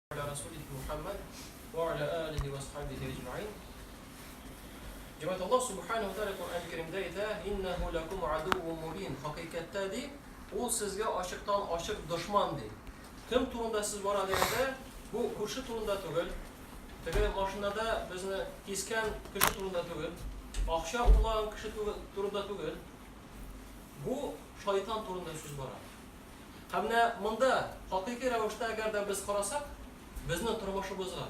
على رسوله محمد وعلى آله وصحبه أجمعين. Cemaat Allah Subhanahu Teala Kur'an-ı Kerim'de aytadi: "İnnehu lekum aduvvun mubin." Haqiqatda u sizga ochiqdan ochiq dushmandir. Kim turunda siz boradiganda bu kurshi turunda tugul, tege mashinada bizni kesgan kishi turunda tugul, oqsha urgan kishi turunda tugul. Bu shayton turunda siz boradi. Hamda bunda haqiqiy ravishda agarda biz qarasak, bizning turmushimizga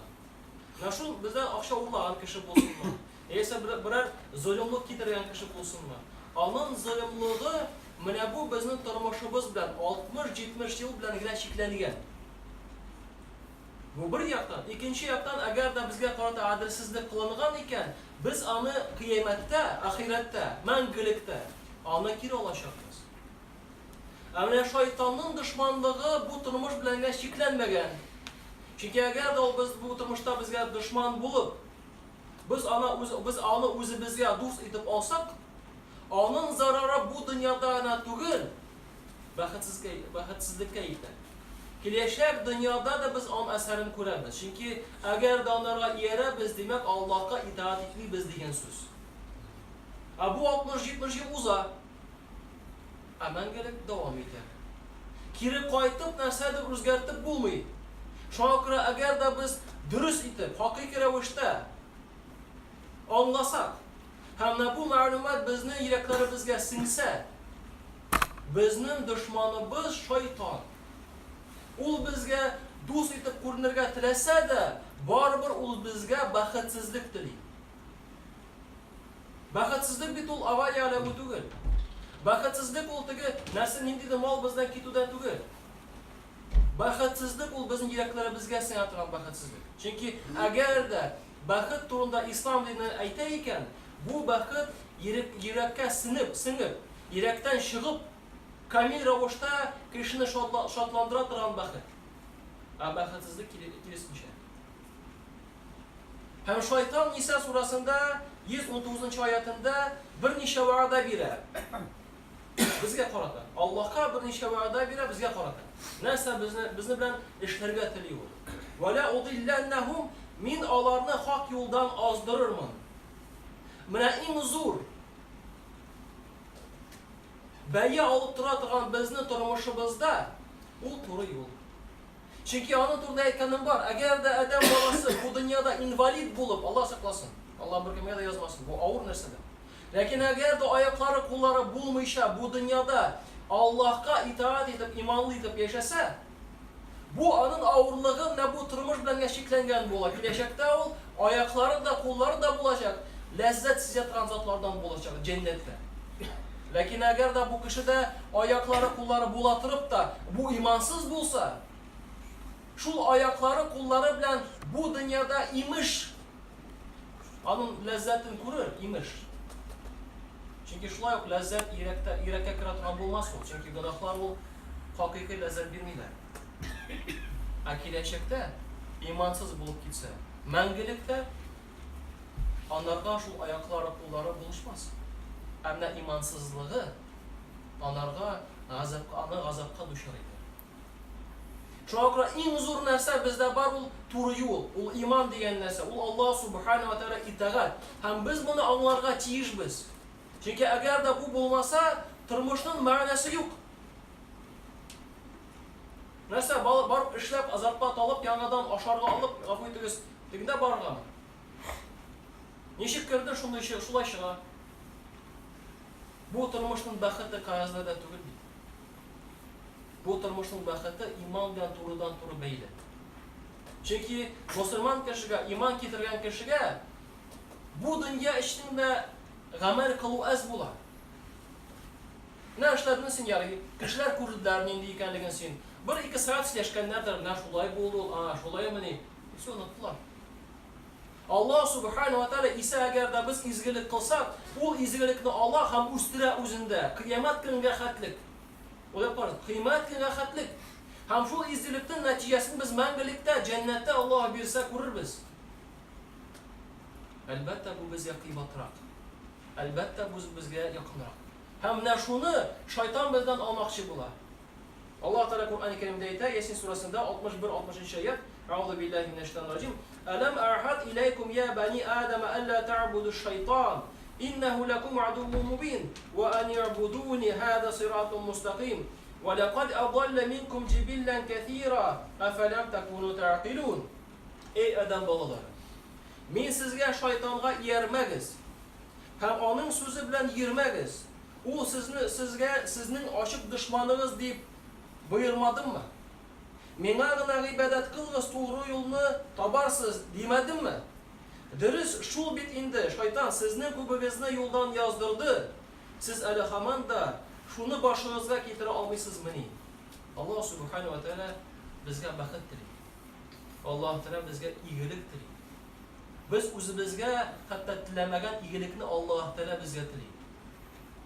mana shu bizdan oqsha urgan kishi bo'lsinmi, esa biror zulmlik keltirgan kishi bo'lsinmi, Allohning zulmligi mana bu bizning turmushimiz bilan 60-70 yil bilangina cheklangan. Bu bir yoqdan, ikkinchi yoqdan agarda bizga qarata adalsizlik qilingan ekan, biz uni qiyomatda, oxiratda, mangulikda uni kira olashamiz. Ammo shaytonning dushmanligi bu turmush bilan cheklanmagan. Chunki agarda biz bu turmushda bizga dushman bo'lib, biz uni o'zimizga do'st etib olsak, onun zarari bu dunyoda tugul, baxtsizlikka yetadi. Kelajak dunyoda da biz onun asarini ko'ramiz. Chunki agarda onlarga era biz demak Allohga itoat etmaymiz degan so'z. Bu 60-70 yil uzaq. Amangalik davom etadi. Kirib qaytib narsani o'zgartirib bo'lmaydi. Shunga ko'ra agarda biz durust etib, haqiqiy ravishda anglasak, hamda bu ma'lumot bizning yuraklarimizga singsa, bizning dushmanimiz shayton. U bizga do'st etib ko'rinishga tilasa-da, baribir u bizga baxtsizlik tilaydi. Baxtsizlik bitul avvaliyala tugul. Baxtsizlik u tigi narsa nindida mol bizdan ketuvdan tugul. Baxtsizlik u bizning yuraklarimizga singadigan baxtsizlik. Chunki agarda baxt turida islom dinini aytar ekan, bu baxt yurakka singib, yurakdan chiqib, kamil ravishda kishini shodlantiradigan baxt. Baxtsizlik kelishincha. Ham shayton Nisa surasida 119-oyatida bir necha va'da beradi. Bizga qarata. Allohga bir necha va'da beradi, bizga qarata. Narsa bizni bilan ishlarga tiliyor. Va la udillannahum min alarni haq yo'ldan ozdirirman. Mana eng zo'r baya olib turadigan bizni turmushimizda u to'g'ri yo'l. Chunki ona turda aytganim bor, agarda odam bolasi bu dunyoda invalid bo'lib, Alloh saqlasin, Alloh bir kimga yozmasin, bu og'ir narsadir. Lekin agarda oyoqlari, qo'llari bo'lmaysa, bu dunyoda Allohga itoat etib, iymonli etib yashasa, bu onun ağırlığı bu turmuş bilan cheklangan bo'ladi. Kelajakda u oyoqlari da, qo'llari da bo'lajak, lazzat sizatgan zotlardan bo'lajak jannatda. Lekin agarda bu kishida oyoqlari, qo'llari bo'la turib da bu imonsiz bo'lsa, shu oyoqlari, qo'llari bilan bu dunyoda imish onun lazzatini ko'rar, imish. Chunki shulay lazzat yurakka kiradigan bo'lmas u. Chunki gunohlar u haqiqiy lazzat bermaydi. Kelajakda imonsiz bo'lib ketsa, mangulikda onlarga shu oyoqlari, qo'llari bo'lishmas. Ammo imonsizligi onlarga g'azabga duchor etadi. Shunga eng zo'r narsa bizda bor, u to'g'ri yo'l, u iymon degan narsa, u Alloh subhanahu va taolo itoat. Ham biz buni anglarga tiyishmiz. Chunki agarda bu bo'lmasa, turmushning ma'nosi yo'q. Narsa borib ishlab, azobga olib, yangadan osharga olib, afuytigiz deganda borganman. Nechik kirdi shunday shulay shiga. Bu turmushning baxti qog'ozlarda tugul. Bu turmushning baxti iymon bilan to'g'ridan to'g'ri bog'liq. Chunki musulmon kishiga, iymon keltirgan kishiga bu dunyo ishida g'amal qiluv az bo'ladi. Nashlarni singari, kishilar ko'rdilar endi ekanligini sen. 1-2 soat ishlashganlardir, na shulay bo'ldi, shulaymi? Shu unutdilar. Alloh subhanahu va taolo esa agarda biz izgilik qilsak, u izgilikni Alloh ham ustira o'zinda qiyomat kuniga xatlik. O'ylab qarang, qiyomat kuniga xatlik. Ham shu izgilikning natijasini biz mangulikda jannatda Alloh bersa ko'ramiz. Albatta bu bizga qiymatroq. Albatta bu bizga yaqinroq. Hamda shuni shayton bizdan olmoqchi bo'ladi. Allah Teala Kur'an-ı Kerim'de aytadi, Yasin surasında 61-60-oyat: Euzu billahi mineşşeytanirracim. Elem erhad ileykum ya bani Adem alla ta'buduş şeytan. İnnehu lekum aduwwun mubin ve en ya'buduni hâzâ sıratun mustakim. Ve lekad adalle minkum cibillen kethîrâ efelem tekûnû ta'qilûn. Ey adam balaları, men sizga shaytonga yermagiz, ham onun so'zi bilan yermagiz. U sizning ochiq dushmaningiz deb buyurmadimmi? Menga gina ibodat qilg'iz, to'g'ri yo'lni tobarsiz demadimmi? Diriz shul bit endi shayton sizning ko'pingizni yo'ldan yozdirdi. Siz hali hamon da shuni boshingizga keltira olmaysizmi? Alloh subhanahu va taolo bizga baxt tilaydi. Alloh taolo bizga iyilik tilaydi. Biz o'zimizga hatto tilamagan iyilikni Alloh taolo bizga tilaydi.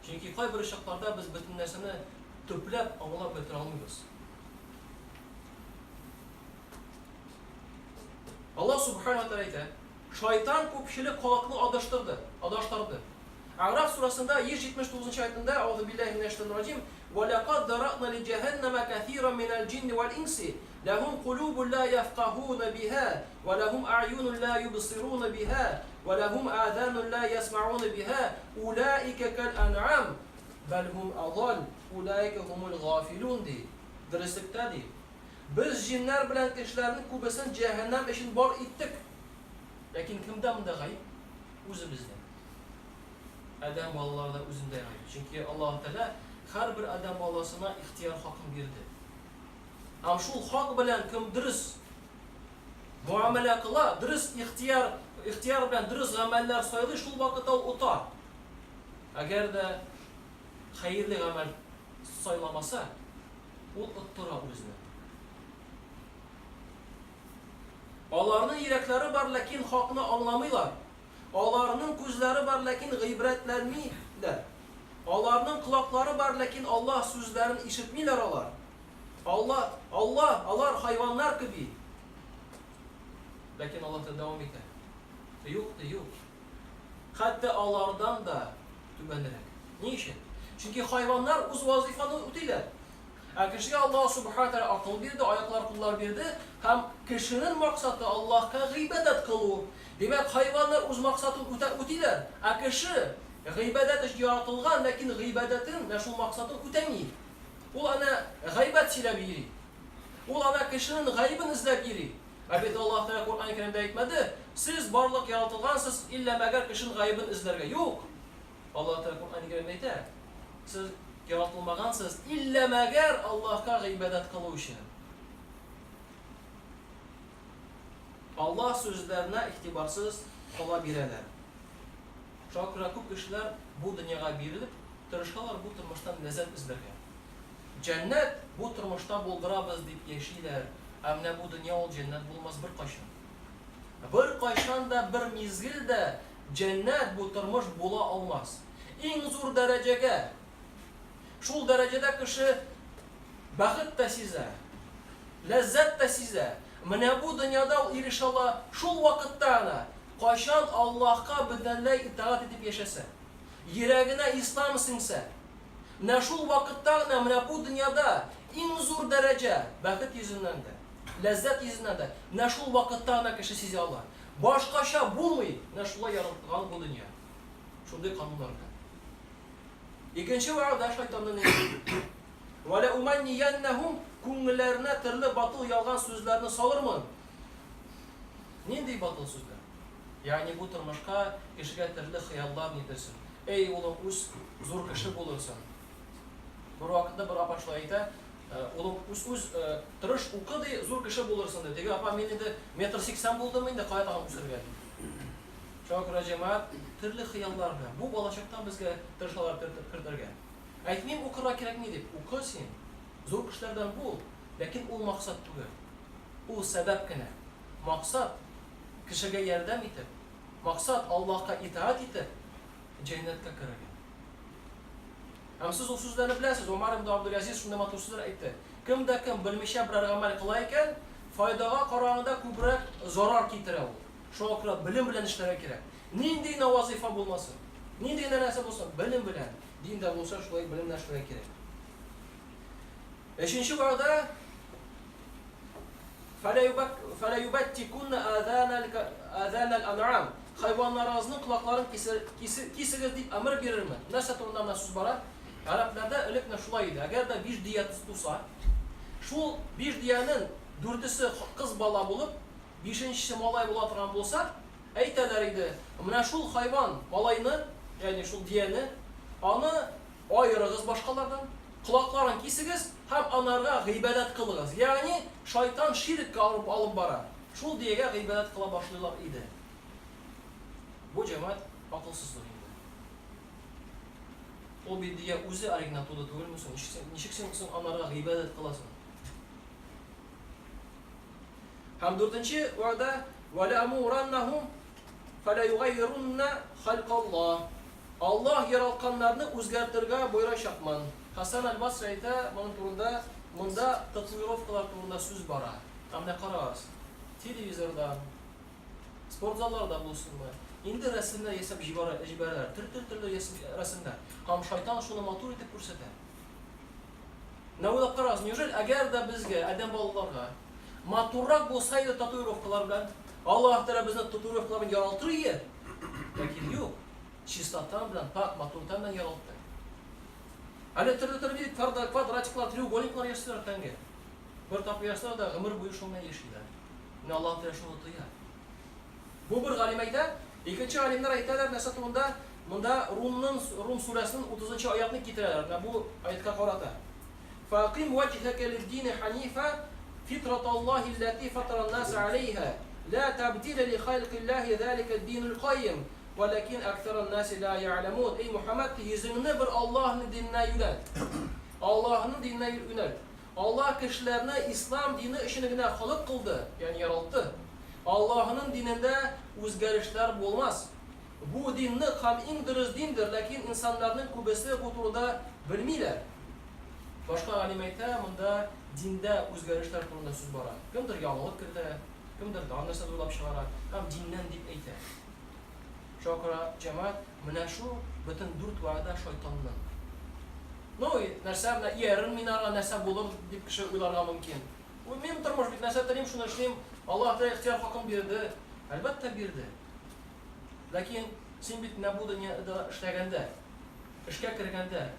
Chunki qay bir shaqlarda biz butun narsani to'plab anglab o'tira olmaymiz. Allah subhanahu wa ta'ala şeytan ko'pchilik xalqni adashtirdi. A'raf surasida 179 oyatida Auzu billahi mineşşeytanirracim ve laqad dara'na li cehenneme kethiran minel cinni vel insi lahum qulubun la yefqahun biha ve lahum a'yunun la yubsirun biha ve lahum adhanun la yesma'un biha ulaika kal an'am bel hum adall ulaika humul gafilun di. Derslikda di. Biz jinlar bilan kishilarning ko'bisini jahannam ishin bor etdik. Lekin kimda bunda g'ayb? O'zimizda. Adam bolalarda o'zimda g'ayb. Chunki Alloh taolo har bir odam bolasına ixtiyor haqqini berdi. Ham shu haq bilan kim durust muomala qila, durust ixtiyor bilan durust amallar so'yadi, shu vaqtda u o'tar. Agarda xayrli amal so'ylamasa, u o'tira o'zini. Onlarning yuraklari bor, lekin haqni anglamaylar. Onlarning ko'zlari bor, lekin g'ibratlanmaylar. Onlarning quloqlari bor, lekin Alloh so'zlarini eshitmaylar ular. Ular hayvonlar gibi. Lekin Alloh davom etadi. Yo'q. Hatto onlardan da tubanroq. Niçin? Çünkü hayvanlar o'z vazifani o'taylar. Kishiga Alloh subhanahu taolo aql berdi, oyoqlar, qo'llar berdi. Ham kishining maqsadi Allohga g'ibodat qilib. Demak, hayvonlar o'z maqsadini o'taylar. Kishi g'ibodat uchun yaratilgan, lekin g'ibodatning shu maqsadini o'tamaydi. U ana g'aybat silab yuri. U ana kishining g'aybini izlab yuri. Albatta Alloh taolo Qur'oni Karimda aytmadi, siz borliq yaratilgansiz illa magar kishining g'aybini izlarga. Yo'q. Alloh taolo Qur'oni Karimda aytadi, siz yaratılmagansız illa magar Allohga g'ibodat qiluvchi. Allah so'zlarına ihtibarsız qolabiladilar. Shokira ko'p kishilar bu dunyoga berilib, tirishqalar bu turmushdan lazzat izlagan. Jannat bu turmushda bo'ldiramiz deb yashaylar. Ammo bu dunyo ol jannat bo'lmas bir qachon. Bir qachonda bir mezgilda jannat bu turmush bo'la olmas. Eng zo'r darajaga Şul derecede kişi baxt da size, lezzet da size. Mene bu dünyada inşallah şul vakitte ana, kaşan Allah'a bedenle itaat edip yaşasa, yüreğine İslam sinse, ne şul vakitte ana mene bu dünyada en zor derece baxt yüzünden de, lezzet yüzünden de, ne şul vakitte ana kişi size Allah. Başka şey bulmayı, ne şula yaratılgan bu dünya. Şunday kanunlarda. İkinci vaada şeytanın ve la umanniyannahum ko'ngillarına türlü batıl yalgan sözlerini salırman. Nendey batıl sözler? Yani bu turmuşka kişiga türlü xiyallar nedirsin. Ey oğlum o'z zo'r kishi bo'lursan. Bir vaqtda bir apa shulay ayta, oğlum o'z tirish o'qidi zo'r kishi bo'lursan dedi. Dega apa men endi 1.80 bo'ldim endi qayta ham o'sirgan. Shokira jamoat turli xiyollar bilan bu bolachaqdan bizga tirishlar kirdirgan. Aytmayman o'qira kerakmi deb, o'qisin. Zo'r kishilardan bo'l, lekin u maqsad tugul. U sababgina. Maqsad kishiga yordam etib, maqsad Allohga itoat etib jannatga kiragan. Ham siz o so'zlarni bilasiz. Umar ibn Abdulaziz shunday ma'qul so'zlar aytdi. Kimda kim bilmisha biror amal qilar ekan, foydaga qaraganda ko'proq zarar keltiradi. Shokira bilim bilan ishlari kerak. Nendey vazifa bo'lmasin, nendey narsa bo'lsin, bilim bilan. Dinda bo'lsa shulay bilim bilan ishlari kerak. Beshinchi vaada فَلَا يُبَتِّكُنَّ آذَانَ الْأَنْعَامِ Hayvanlarınızın kulaklarını kesiniz deyip emir verir mi? Nasıl ondan söz bara? Araplarda öylekle şulaydı. Eğer de bir diyeti tutsa, şu bir diyenin dördüsü kız bala bulup, beşinçisi malay bulatıran bulsa, eyteler idi. Mına şu hayvan malayını, yani şu diyeni, anı ayırırız başkalardan. Kulaklarını kesiniz, hem anarga gıybedet kılınız. Yani şeytan şirk alıp bara. Şu diyege gıybedet kıla başlıyorlar idi. Bu cemaat akılsızlık idi. O bir diye uzi arignatuda tuğul musun? Nişik sen anarga gıybedet kılasın. Hem dördüncü orada وَلَأَمُورَنَّهُمْ فَلَيُغَيِّرُنَّ خَلْقَ اللّٰهِ Allah yaratkanlarını özgertirge buyuracakman. Hasan el-Basri ayta bunun turunda bunda tatvirovkalar turunda söz bara. Tam ne karas? Televizorda, spor zallarda bulsun mu? İndi resimler yesab jibareler, tır resimler. Ham şeytan şunu matur edip ko'rsatadi. Ne oylab qarasiz? Neujel agar da bizga adam bolalarga maturroq bo'lsaydi tatuirovkalar bilan Alloh taolo bizni tatuirovkalar bilan yarattirdi. Lekin yo'q. Чистота bilan, pak maturdan bilan yaratdi. Hali turli kvadratlar, треугольниклар yasalar tanga. Bir tapib yasalar da umr bo'yi shundan yashaydilar. Ne Allah taolo shuni qilgan. Bu bir alim aytadi. İkinci alimler aytadilar, bunda Rum surasının 30. oyatini keltiradilar. Bu oyatga qarata. Faqim wajhaka lid-din hanifa fitratallahi allati fatara an-nas 'alayha la tabdila li khalqillahi zalika ad-dinul qayyim. Walakin aktharan nasi la ya'lamun. Ey Muhammed, yüzünü bir Allah'ın dinine yönelt. Allah'ın dinine yönelt. Allah kişilerine İslam dini işini halık kıldı. Yani yarattı. Allah'ın dininde özgürlükler olmaz. Bu dinni ham eng dürüst dindir. Lakin insanların kubesi bu turda bilmiyorlar. Başka alim ayta, bunda dinde özgürlükler turunda söz bara. Kimdir yalılık kirdi, kimdir daha narsa do'ylab chiqara, ham dindan deb aytadi. Şokra cemaat mana shu butun durt va'da shaytondan. No, narsa bilan yerin minara narsa bo'lib deb kishi o'ylarga mumkin. U men turmush bit narsa tilayim, shuni ishlayim. Alloh taolo ixtiyor haqqim berdi. Albatta berdi. Lakin sen bit bu dunyoda ishlaganda, ishga kirganda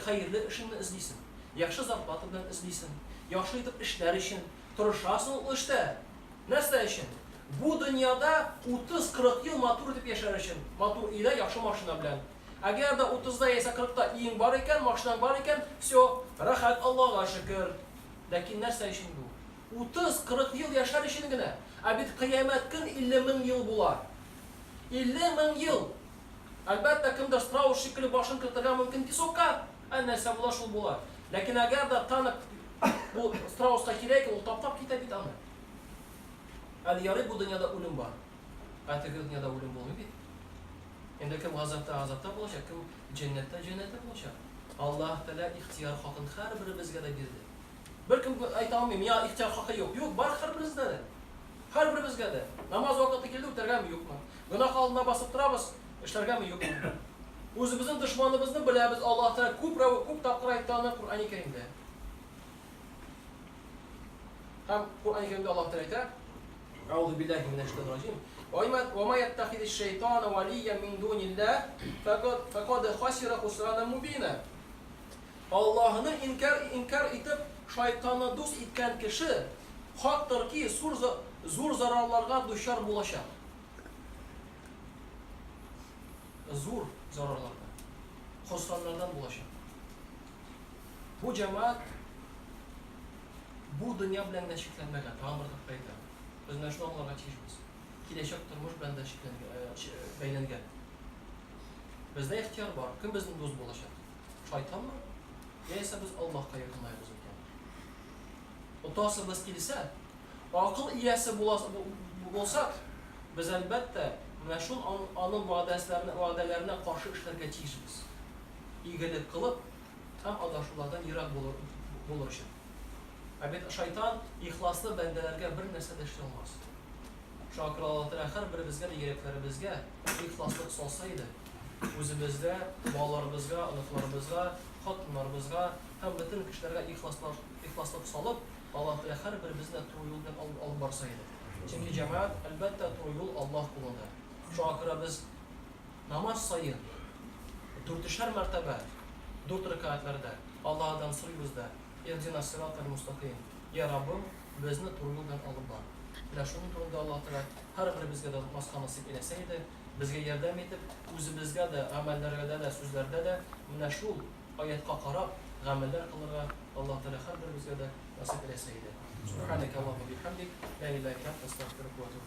xayrli ishingni izlaysan. Yaxshi zarbat bilan izlaysan. Yaxshi etib ishlar uchun tirishasan u ishda. Narsa uchun. Bu dünyada 30-40 yıl matur edip yaşar için, matur ile yaxşı maşına bilen. Eğer de 30'da ise 40'da iyin var iken, maşınan var iken, rahat Allah'a şükür. Lakin nerse için bu? 30-40 yıl yaşar için gine. Abid kıyamet gün 50.000 yıl bular. 50.000 yıl. Elbette kimdir Strauss şekli başını kırtırgan mümkün ki sokka, nerse bulaşıl bular. Lakin eğer de tanık bu Strauss'a kireyken, o tap kitap bit anı. Hadi yarı bu dünyada ölüm var. Öteki dünyada ölüm olmuyor. Şimdi kim azapta bulacak, kim cennette bulacak. Allah Teala ihtiyar hakkını her biri bizge de girdi. Bir kim aytamıyorum ya ihtiyar hakkı yok. Yok, var her birimizde de. Her birimizde de. Namaz vakti geldi, tergami yok mu? Günah altına basıp durabız, tergami yok mu? Özümüzün düşmanımızını biliriz. Allah Teala küp tapkır ayttanı Kur'an-ı Kerim'de. Hem Kur'an-ı Kerim'de Allah Teala aytar. أعوذ بالله من الشيطان الرجيم وما يتخذ الشيطان وليا من دون الله فقد خسر خسرانا مبينا. Allah'ını inkar edip şeytanı dost etken kişi haktır ki zor zararlarga düşer bulaşar. Zor zararlarga, husranlardan bulaşar. Bu cemaat bu dünya bilen de şekillenmegen, tamamırdık beyler. Biz ne şunu anlarga çeşimiz. Kileşek turmuş bilen de beylengen. Bizde ihtiyar var. Kim bizim dost bulaşar? Şeytan mı? Yaysa biz Allah'a yakınlayız ekan. O tasir biz kelsa, akıl iyasi bo'lsak, biz albatta mana shu onun va'dalarına qarshi ishlarga chekishmiz. Iyilik qilib, ham adashuvlardan yiroq bo'lar uchun. Abid şeytan ixlaslı bendelerge bir narsa deştir olmaz. Şakir Allah Teala her birimizge de yüreklerimizge ixlaslık solsaydı, özümüzde, balalarımızga, anıklarımızga, hatunlarımızga, hem bütün kişilerge ixlaslık salıp, Allah Teala her birimizle doğru yoldan alıp barsaydı. Çünkü cemaat elbette doğru yol Allah kulunda. Şu akıra biz namaz sayın, 4'er mertebe, 4 rekatlerde Allah'dan sırıyoruz da İhdina sıratal mustakim. Ya Rabbim bizni doğru yoldan alıp bar. Ve şunun sonunda Allah Teala her birimizge de maska nasip etseydi, bizge yardım edip, o'zimizge de, amellerge de, sözlerde de mana shu oyatga qarab ameller qilirga Allah Teala har birimizge de nasip etseydi. Subhanaka Allahumma bihamdik, la ilaha illa anta astaghfiruka va atubu